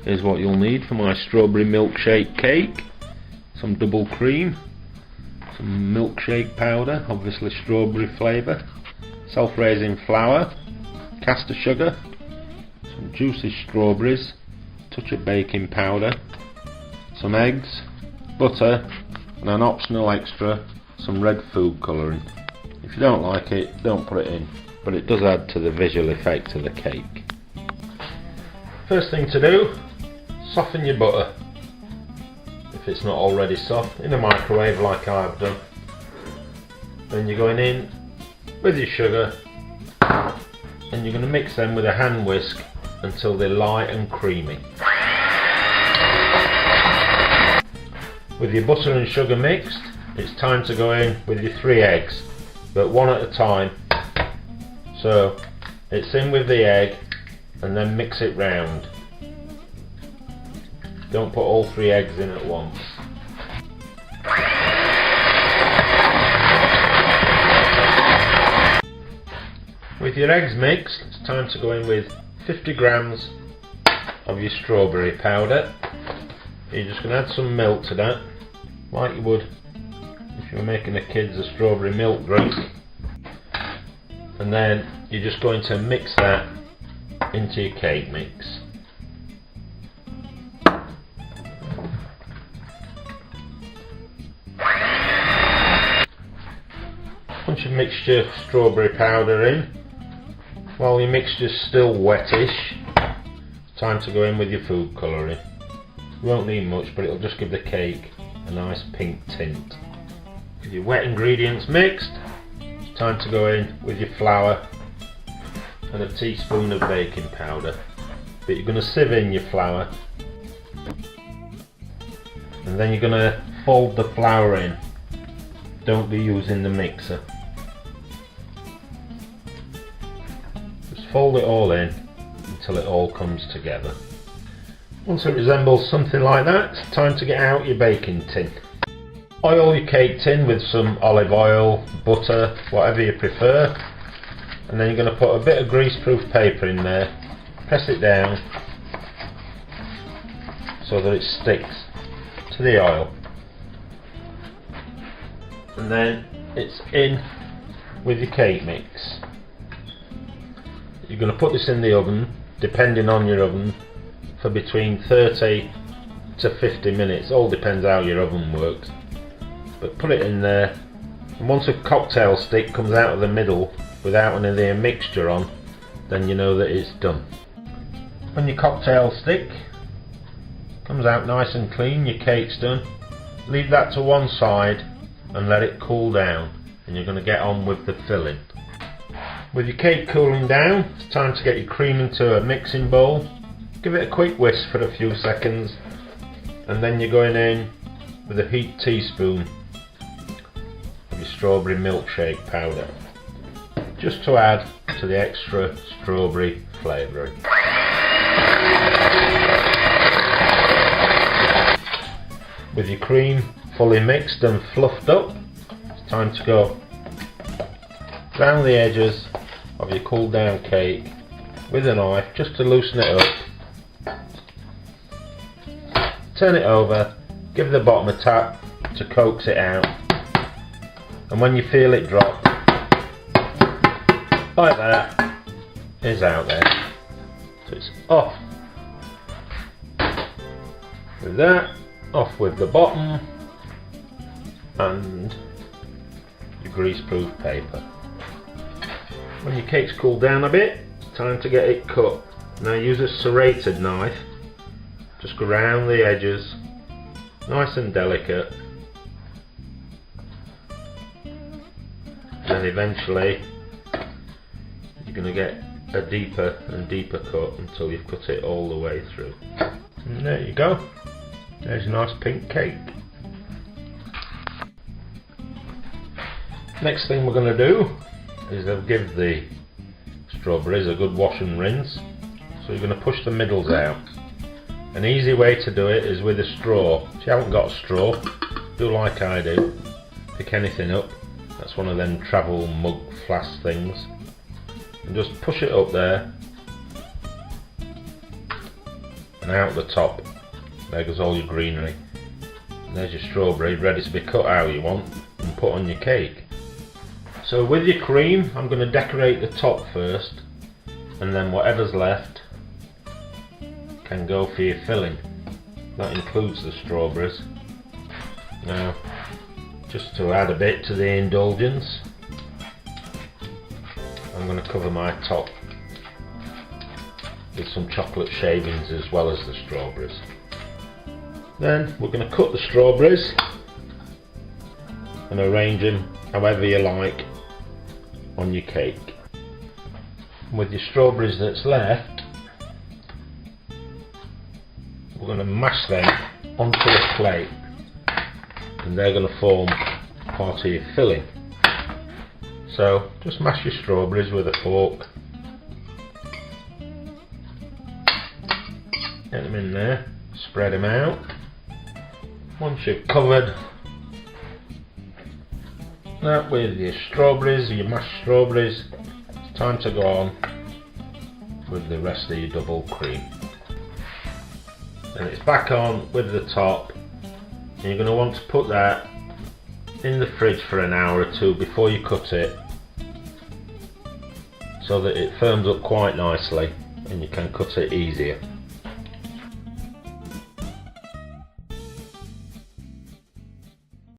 is what you'll need for my strawberry milkshake cake. Some double cream, some milkshake powder, obviously strawberry flavour, self-raising flour, caster sugar, some juicy strawberries, touch of baking powder, some eggs, butter, and an optional extra, some red food colouring. If you don't like it, don't put it in, but it does add to the visual effect of the cake. First thing to do, soften your butter, if it's not already soft, in a microwave like I've done. Then you're going in with your sugar, and you're going to mix them with a hand whisk until they're light and creamy. With your butter and sugar mixed, it's time to go in with your 3 eggs, but one at a time. So it's in with the egg and then mix it round. Don't put all 3 eggs in at once. With your eggs mixed, it's time to go in with 50 grams of your strawberry powder. You're just going to add some milk to that, like you would if you were making the kids a strawberry milk drink. And then you're just going to mix that into your cake mix. Once you've mixed your strawberry powder in, while your mixture's still wettish, it's time to go in with your food colouring. You won't need much, but it'll just give the cake a nice pink tint. With your wet ingredients mixed, it's time to go in with your flour and a teaspoon of baking powder. But you're going to sieve in your flour, and then you're going to fold the flour in. Don't be using the mixer. Just fold it all in until it all comes together. Once it resembles something like that, it's time to get out your baking tin. Oil your cake tin with some olive oil, butter, whatever you prefer, and then you're going to put a bit of greaseproof paper in there, press it down so that it sticks to the oil, and then it's in with your cake mix. You're going to put this in the oven, depending on your oven, for between 30 to 50 minutes, all depends how your oven works. But put it in there, and once a cocktail stick comes out of the middle without any of the mixture on, then you know that it's done. When your cocktail stick comes out nice and clean, your cake's done. Leave that to one side and let it cool down, and you're going to get on with the filling. With your cake cooling down, it's time to get your cream into a mixing bowl. Give it a quick whisk for a few seconds, and then you're going in with a heaped teaspoon of your strawberry milkshake powder, just to add to the extra strawberry flavouring. With your cream fully mixed and fluffed up, it's time to go round the edges of your cooled down cake with a knife just to loosen it up. Turn it over, give the bottom a tap to coax it out, and when you feel it drop, like that, it's out there. So it's off with that, off with the bottom, and your greaseproof paper. When your cake's cooled down a bit, it's time to get it cut. Now use a serrated knife. Just go round the edges, nice and delicate, and eventually you're going to get a deeper and deeper cut until you've cut it all the way through. And there you go, there's a nice pink cake. Next thing we're going to do is I'll give the strawberries a good wash and rinse. So you're going to push the middles out. An easy way to do it is with a straw. If you haven't got a straw, do like I do. Pick anything up. That's one of them travel mug flask things. And just push it up there. and out the top. There goes all your greenery. And there's your strawberry ready to be cut how you want and put on your cake. So with your cream, I'm going to decorate the top first, and then whatever's left can go for your filling. That includes the strawberries. Now, just to add a bit to the indulgence, I'm going to cover my top with some chocolate shavings as well as the strawberries. Then we're going to cut the strawberries and arrange them however you like on your cake. And with your strawberries that's left, we're going to mash them onto a plate, and they're going to form part of your filling. So just mash your strawberries with a fork, get them in there, spread them out. Once you've covered that with your strawberries, your mashed strawberries, it's time to go on with the rest of your double cream. Then it's back on with the top, and you're going to want to put that in the fridge for an hour or two before you cut it, so that it firms up quite nicely and you can cut it easier.